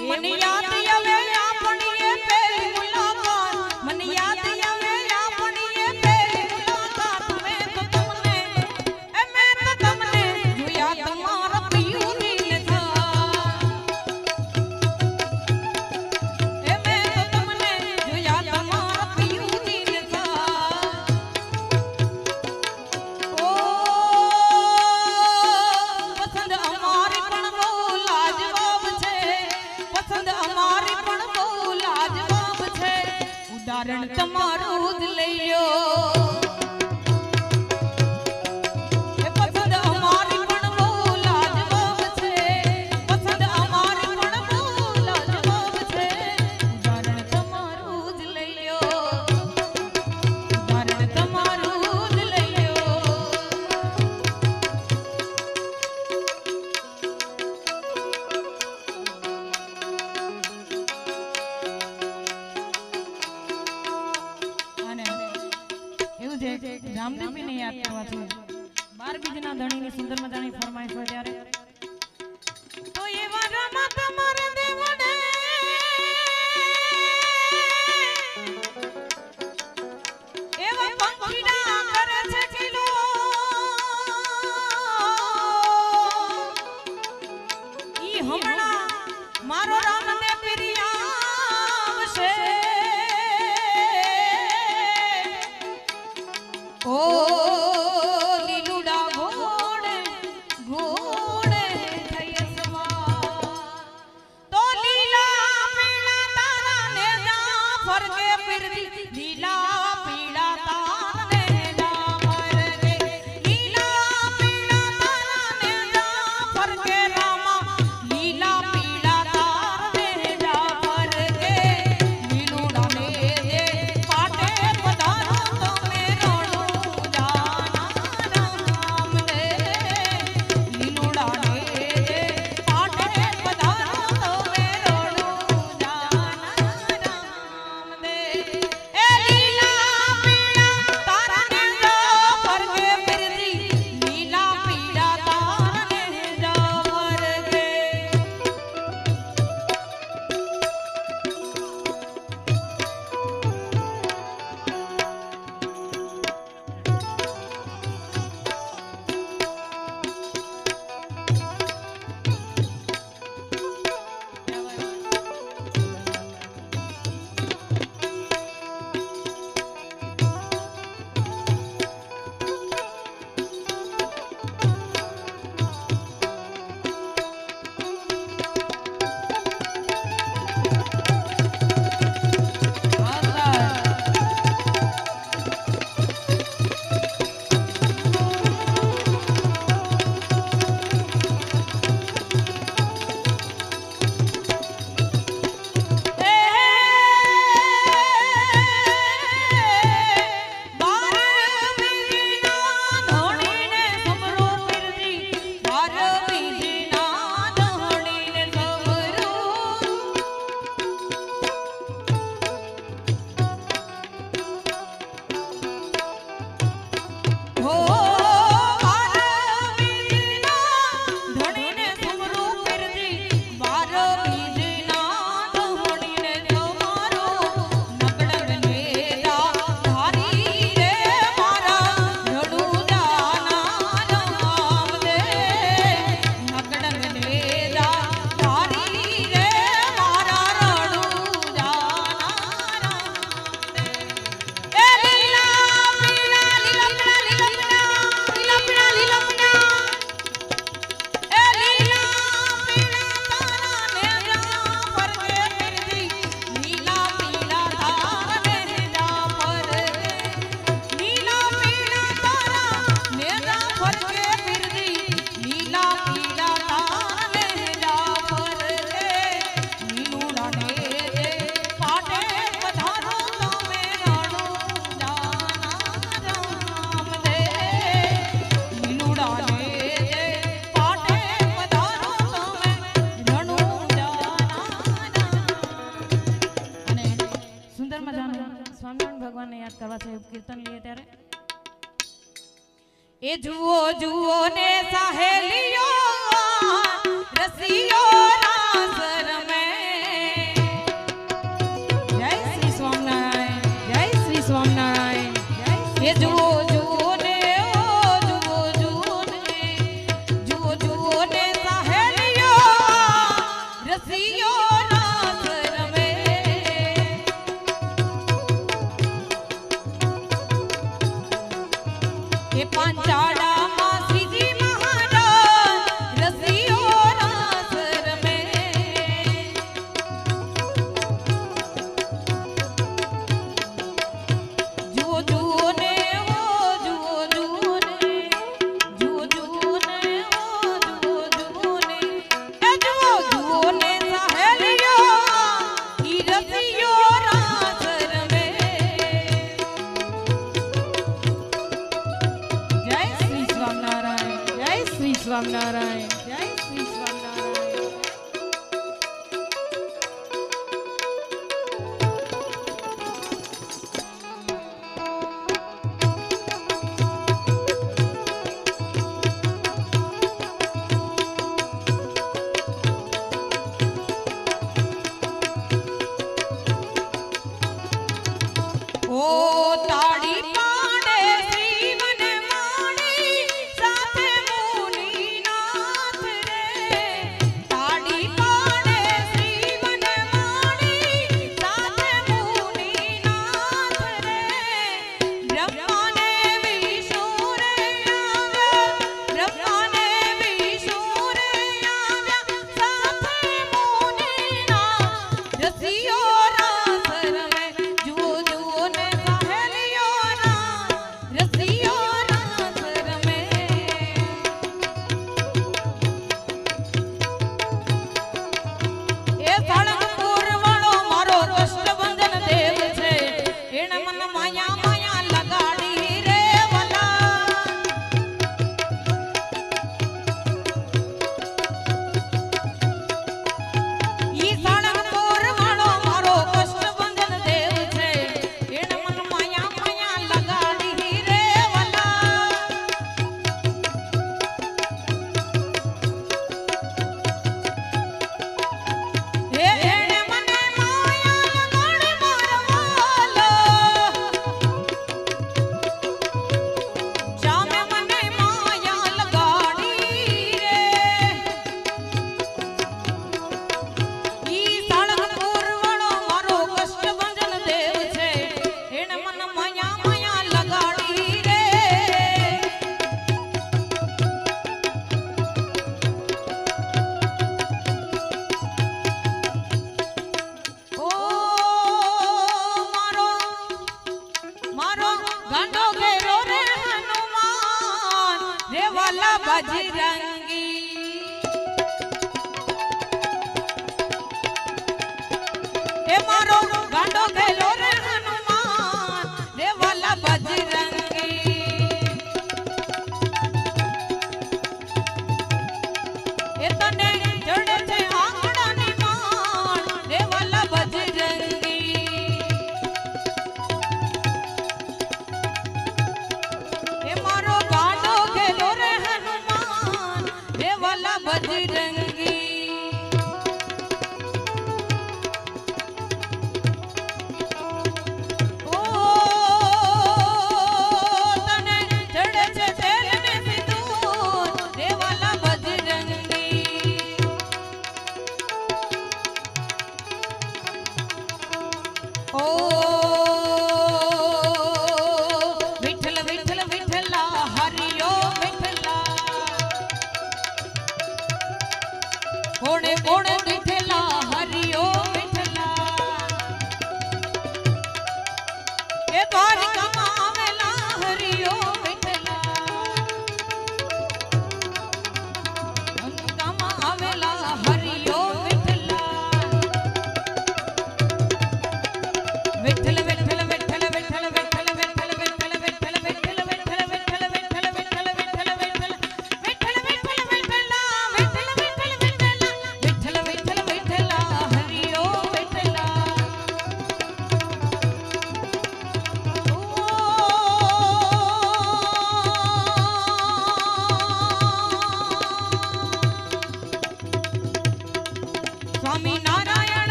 મને યાદ આવે આપણી એ પહેલી મુલાકાત મને યાદ આવે આપણી એ પહેલી મુલાકાત મેં તો તમને જોયા તમારા પિયું દિલ થા મેં તો તમને જોયા તમારા પિયું દિલ થા ઓ પસંદ અમારી પણ બહુ લાજવાબ છે પસંદ અમારી પણ બહુ લાજવાબ છે ઉદાહરણ તમારું જ લઈ લો રામદેવજી ને યાદ કરવા છે 12 બીજના ધણીની સુંદર મજાની ફરમાઈશ હોય ત્યારે તો એવા રામા તમારે દેવડે એવા પંખીડા કરે છે કિલો ઈ હમણાં મારો રામને પ્રિયાવશે ઓ લીલુડા ઘોડે ઘોડે થઈ સવાર તો લીલા પીળા તારા ને જા ફરકે ફિરતી લીલા પીળા તારા ને જા ફરકે લીલા પીળા તારા ને જા ફરકે રામા લીલા પીળા તારા ને જા ફરકે લીલુડા ને દે પાટે પધારો તમે કીર્તન લીએ ત્યારે એ જુઓ જુઓ ને સાહેલિયો રસિયો રાસ રમે એ જુઓ જુઓ ને ઓ જુઓ જુઓ ને જુઓ જુઓ ને સહેલીઓ રસીઓ રાસ રમે એ પાંચાળામાં શ્રીજી મહારાજ રસીઓ રાસ રમે જુઓ જુઓ ને ઓ જુઓ જુઓ ને જુઓ જુઓ ને ઓ જુઓ જુઓ ને એ જુઓ જુઓ ને સહેલીઓ ઈ રસીઓ રાસ રમે જય શ્રી સ્વામિનારાયણ જય શ્રી સ્વામિનારાયણ જય શ્રી સ્વામિનારાયણ ઓ તાળી પાડે શ્રીવન માણી સાથે મુનિનાથ રે તાળી પાડે શ્રીવન માણી સાથે મુનિનાથ રે બ્રહ્માને વિષ્ણુ રે આવ્યા બ્રહ્માને વિષ્ણુ રે આવ્યા સાથે મુનિનાથ રસીઓ રાસ રમે જુઓ જુઓ ને સહેલીઓ રસીઓ રાસ રમે એ સાળંગપુર વાળો મારો કષ્ટભંજન દેવ છે એણે મન માયા માયા લગાડી રે વલા ઈ સાળંગપુર વાળો મારો કષ્ટભંજન દેવ છે એણે મન માયા માયા લગાડી રે વલા હે એણે મને માયા લગાડી મારવાલો શ્યામે મને માયા લગાડી રે ઈ સાળંગપુર વાળો મારો કષ્ટભંજન દેવ છે એણે મન માયા માયા લગાડી રે ઓ મારો મારો ગાંડો ઘેરો રે હનુમાન રે વાલા બજરંગી એ મારો ગાંડો ઘેરો રે હનુમાન રે વાલા બજરંગી એ તને જડે છે આંગણાની માણ રે વાલા બજરંગી એ મારો ગાંડો ઘેલો રે હનુમાન રે વાલા બજરંગી ઓ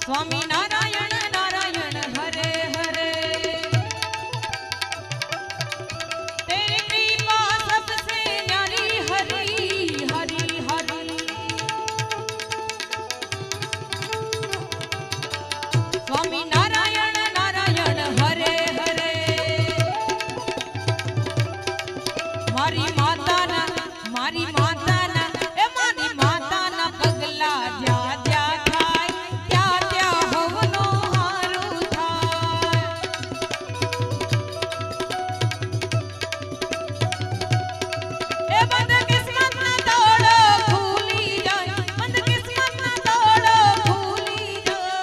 स्वामी नारायण नारायण हरे हरे। तेरी कृपा सबसे न्यारी हरी हरी हरी। स्वामी नारायण नारायण हरे हरे। मारी माता ना ए मारी माता ना पगला जा जा थाय त्या त्या हवनो हारू थाय। ए बंद किस्मत ना दौड़ो खुली जाए, बंद किस्मत ना दौड़ो खुली जाए।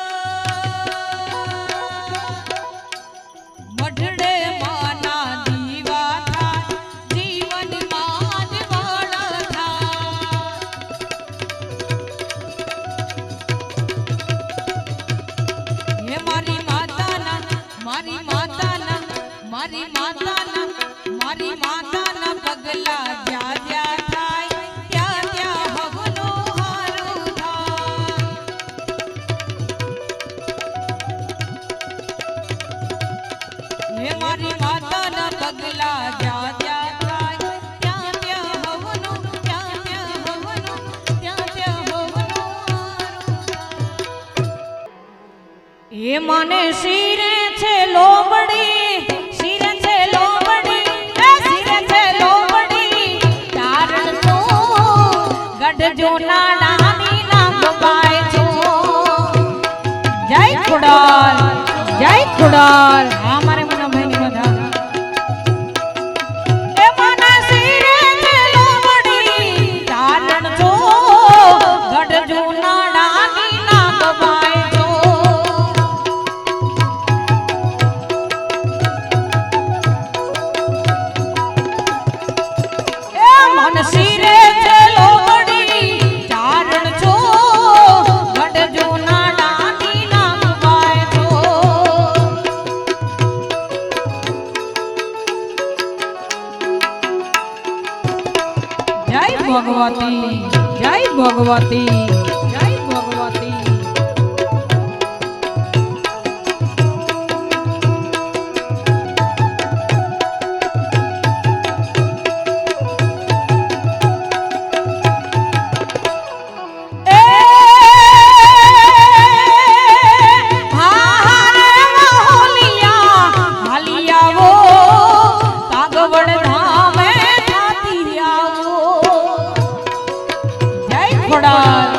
मढड़े माना दीवा था जीवन माज वाला था। ये मारी माता ना मारी माता ना मारी माता ना मारी माता ना पगला जा जा थाय त्या त्या हवनो हारू थाय। ये मारी माता ना पगला जा जा थाय त्या त्या हवनो त्या त्या हवनो त्या त्या हवनो हारू थाय। ये माने શિરે છે લોબડી શિરે છે લોબડી એ શિરે છે લોબડી તારણ તો ગઢજો નાડાની નામ બાય છો। જય ખુડાલ જય ખુડાલ। હા મારે મનોભાઈની બધા એ મને શિરે છે લોબડી તારણ તો ગઢજો નાડાની નામ બાય છો। मन सिरे चलो बड़ी चारण छो गढ़ जो नाडानी नाम बाय छो। जय भगवती जय भगवती जय भगवती। જય ખોડાલ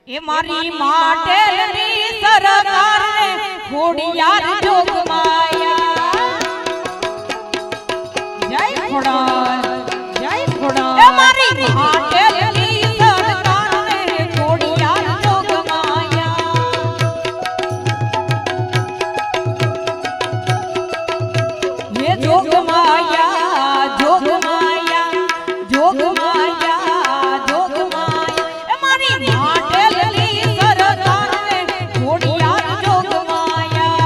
એ મારી માટેની સરકારને ખોડિયાર જોગમાયા જય ખોડાલ એ મારી માટેની સરકારને ખોડિયાર જોગમાયા એ જોગમાયા જોગમાયા જોગમાયા જોગમાયા એ મારી માટેની સરકારને ખોડિયાર જોગમાયા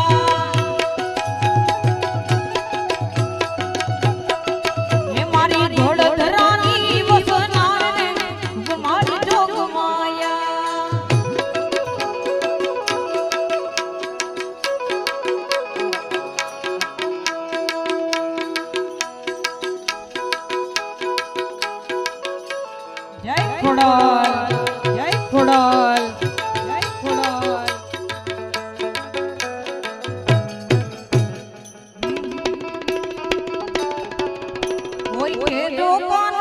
એ મારી ધોળધરાની વસનારને મારી જોગમાયા જય ખોડાલ જય ખોડાલ જય ખોડાલ કોઈ કે દુકાન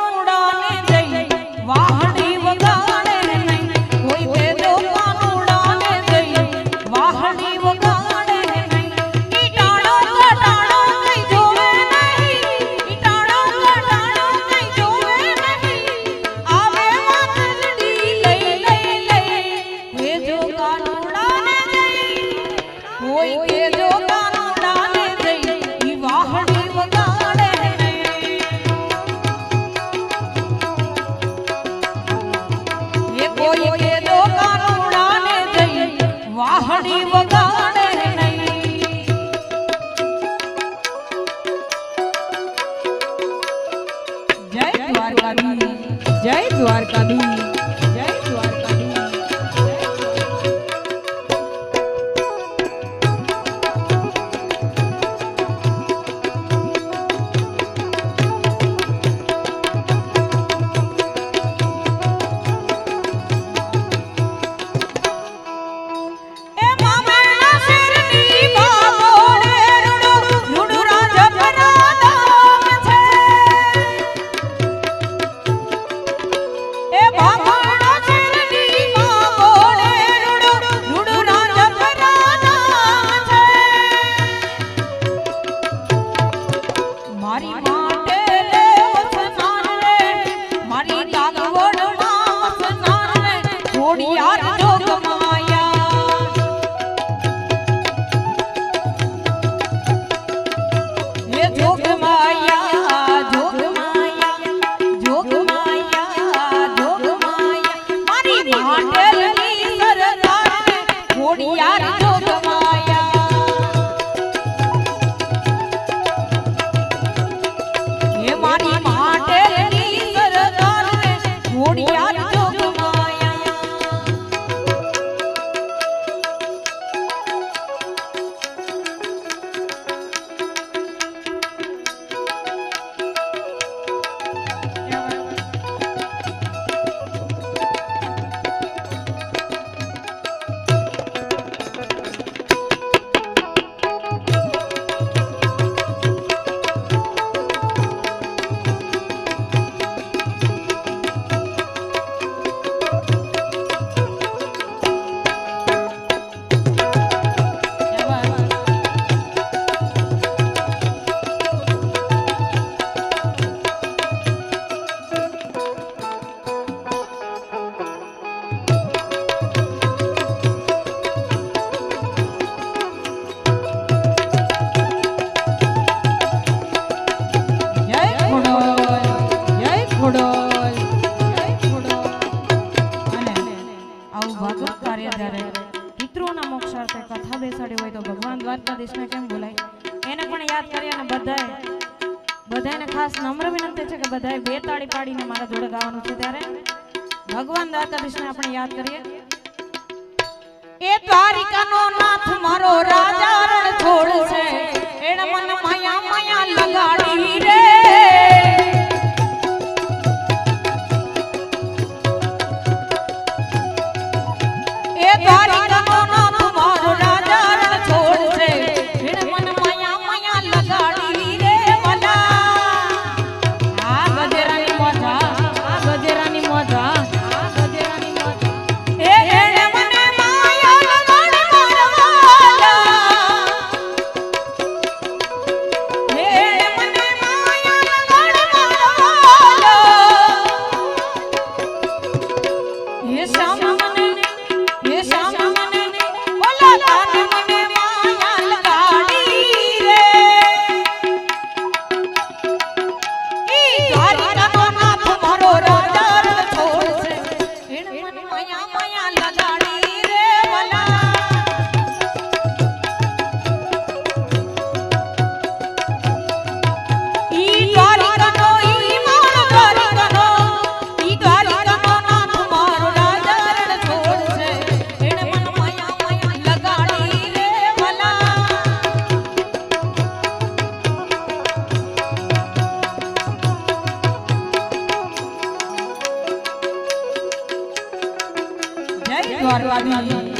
જય દ્વારકાધીશ જય દ્વારકાધીશ ભગવાન દ્વારકાધીશને આપણે યાદ કરીએ એ દ્વારિકાનો નાથ મારો રાજા રણ છોડશે એણે મન માયા માયા લગાડી રે એ દ્વારિકાનો નાથ મારો રાજા રણ છોડશે એણે મન માયા માયા લગાડી રે વાલા આ ગજેરાની મોજા આ ગજેરાની મોજા દ્વારકાધીશ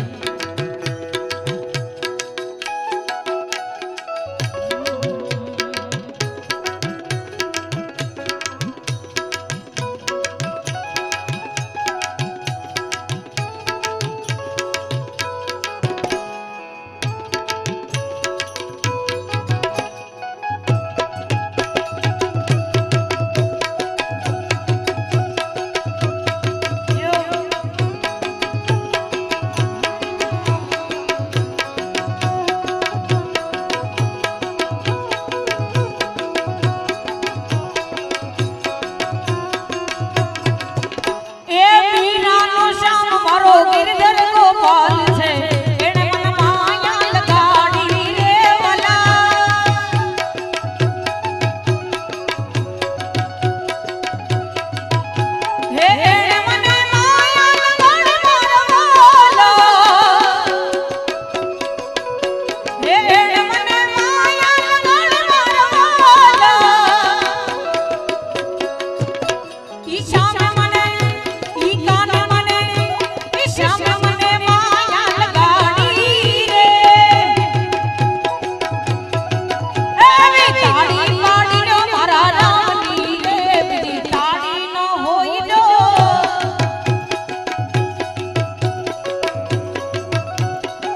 ઈ શ્યામ મને ઈ કાન મને ઈ શ્યામ મને માયા લગાડી રે એવી તાળી પાડીનો મારા રામની રે બીજી તાળી ન હોય જો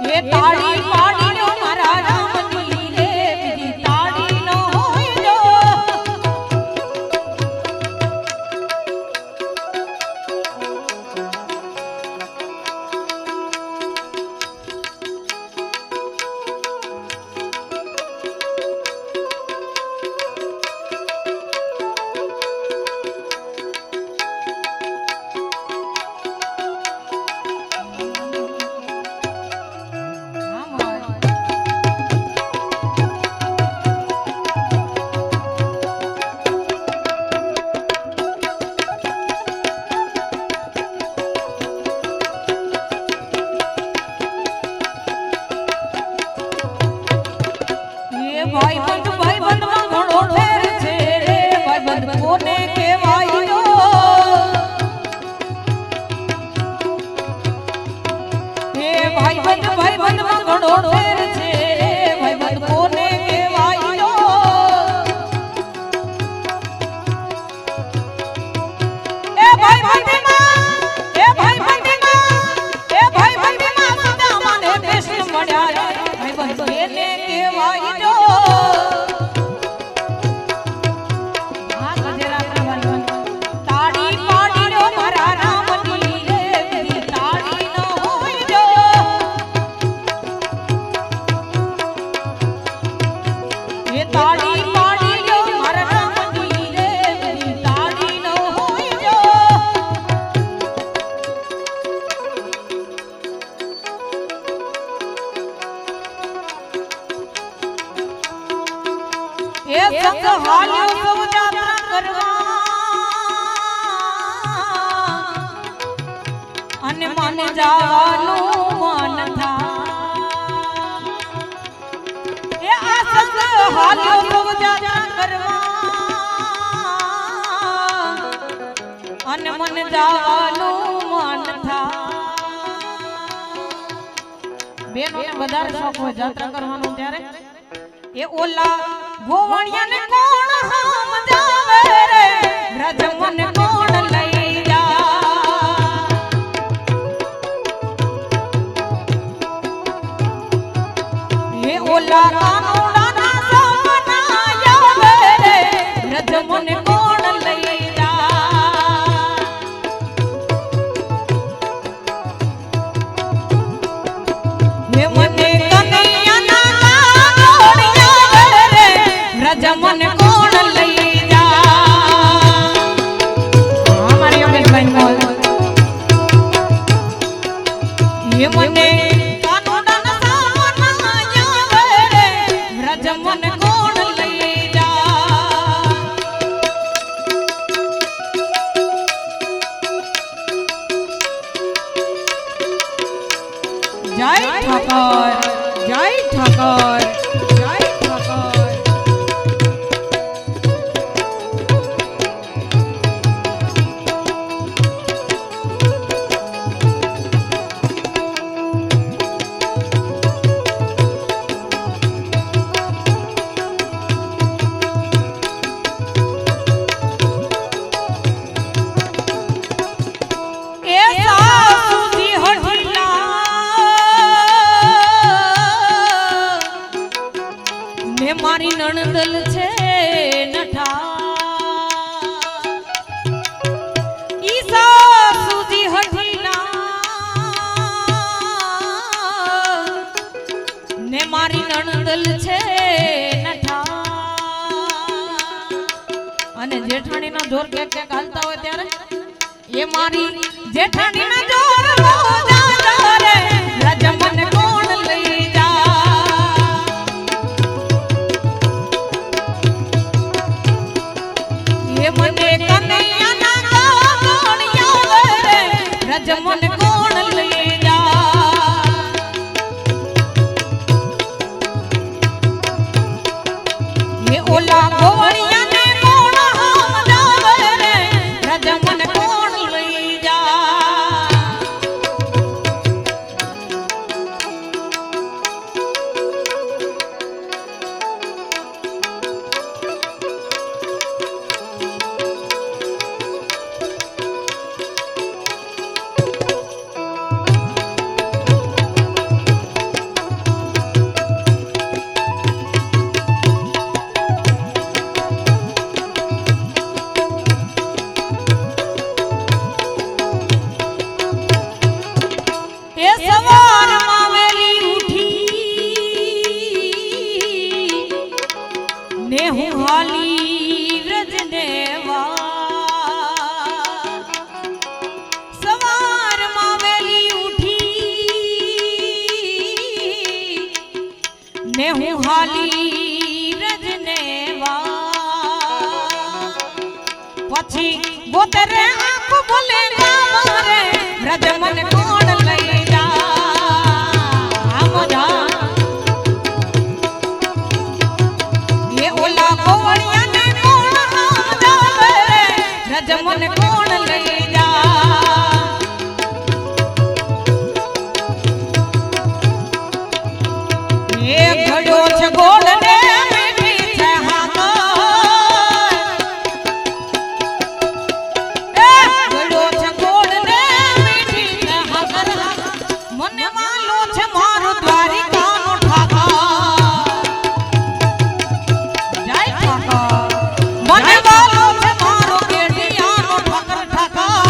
એ તાળી પાડીનો મારા રામની રે બીજી તાળી ન હોય જો ભાઈબંધ ભાઈબંધમાં ઘણો ફેર છે રે ભાઈબંધ કોને કહેવાય જો એ ભાઈબંધ ભાઈબંધમાં ઘણો ફેર છે રે ભાઈબંધ કોને કહેવાય જો એ ભાઈબંધીમાં સદા મને કૃષ્ણ મળ્યા રે ભાઈબંધ એને કહેવાય જો તાળી પાડી લો મારા રામની રે બીજી તાળી ન હોય જો એ સંગ હાલ્યો સૌ જાત્રા કરવા અને મને જવાનું મન થાય એ આ સંગ હાલ્યો સૌ જાત્રા કરવા અને મને જવાનું મન થાય બેનોને વધારે શોખ હોય જાત્રા કરવાનો ત્યારે એ ઓલા ગોવણિયાને કોણ સમજાવે રે વ્રજ મને કોણ લઈ જા એ ઓલા કાનોડાના સપના આવે રે વ્રજ મને કોણ લઈ જા એ મને મને કોણ લઈ જા અમારી યોગેશભાઈ બોલ એ મને કાનોડાના સામના આવે રે વ્રજ મને કોણ લઈ જા જય ઠાકોર જય ઠાકોર જય ઠાકોર મારી નણદલ છે નઠા ઈ સાસુજી હઠીલા ને મારી નણદલ છે નઠા અને જેઠાણીનો જોર કે હાલતા હોય ત્યારે એ મારી જેઠાણીના જોર રોજા રે રજ મને કોણ લઈ મને કનૈયાના ગોણિયા રે રજ મને કોણ લઈ જા એ ઓલા ગોવણિયાને કોણ સમજાવે રે રજ હાલી રજને પછી બોતરે આંખ બોલે મારે રજ મને કોણ લઈ જા મજા એ ઓલા કોવળિયાને કોણ સમજાવે રજ મને કોણ લઈ જા એ ઘડ્યો છે ગોળ ને મીઠી છે હાકર એ ઘડ્યો છે ગોળ ને મીઠી છે હાકર મને વાલો છે મારો દ્વારિકાનો ઠાકર જય ઠાકર મને વાલો છે મારો કેડિયાનો ઠાકર ઠાકર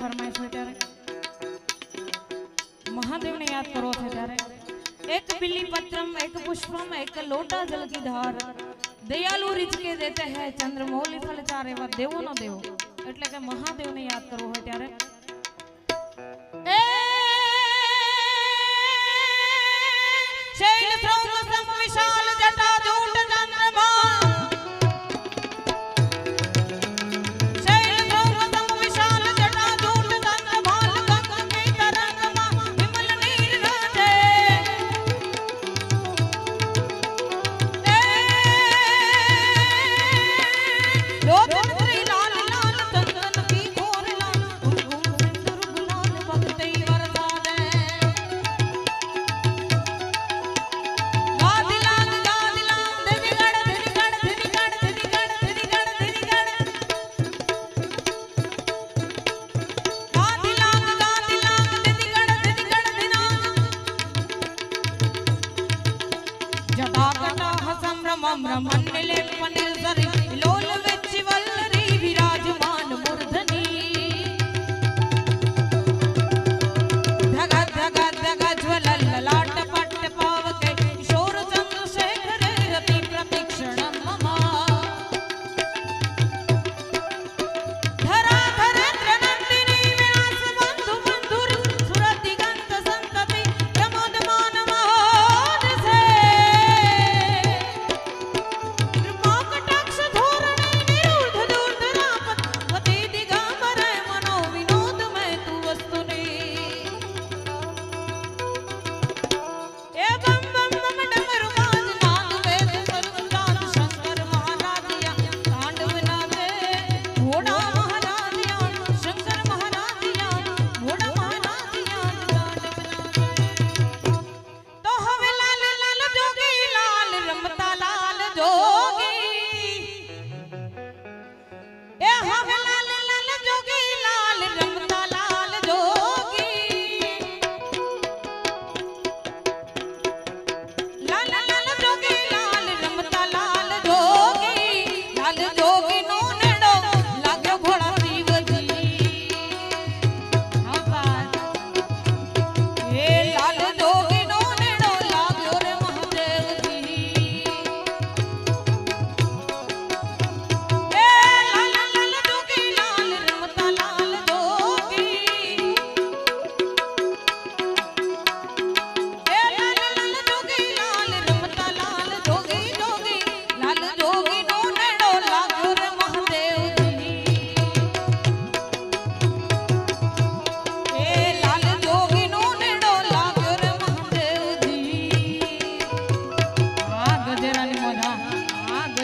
ફરમાઈશ હોય ત્યારે મહાદેવને યાદ કરો છો ત્યારે एक बिल्ली पत्रम एक पुष्पम एक लोटा जल की धार दयालु रिच के देते हैं चंद्रमौली फल चारे व देवो नो देव એટલે કે મહાદેવને યાદ કરવો હોય ત્યારે એ શૈલ શ્રૌમ સમ વિશાલ જટા જૂટ ચંદ્રમા શૈલ શ્રૌમ સમ વિશાલ જટા જૂટ ચંદ્રમા ગંગ કે તરંગમાં વિમલ નીર રાજે रमणले पनिर सरी लोल विच वल्लरी विराजमान मूर्धनी धगा धगा धगा ज्वलल ललाट पट पावके किशोर चंद्रशेखर रति प्रतीक्षणं मम धरा धरेन्द्र नंदिनी विलास बंधु बंधुर सुरदिगंत संतति प्रमोदमान महोद से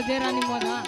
ગજેરાની મોઢા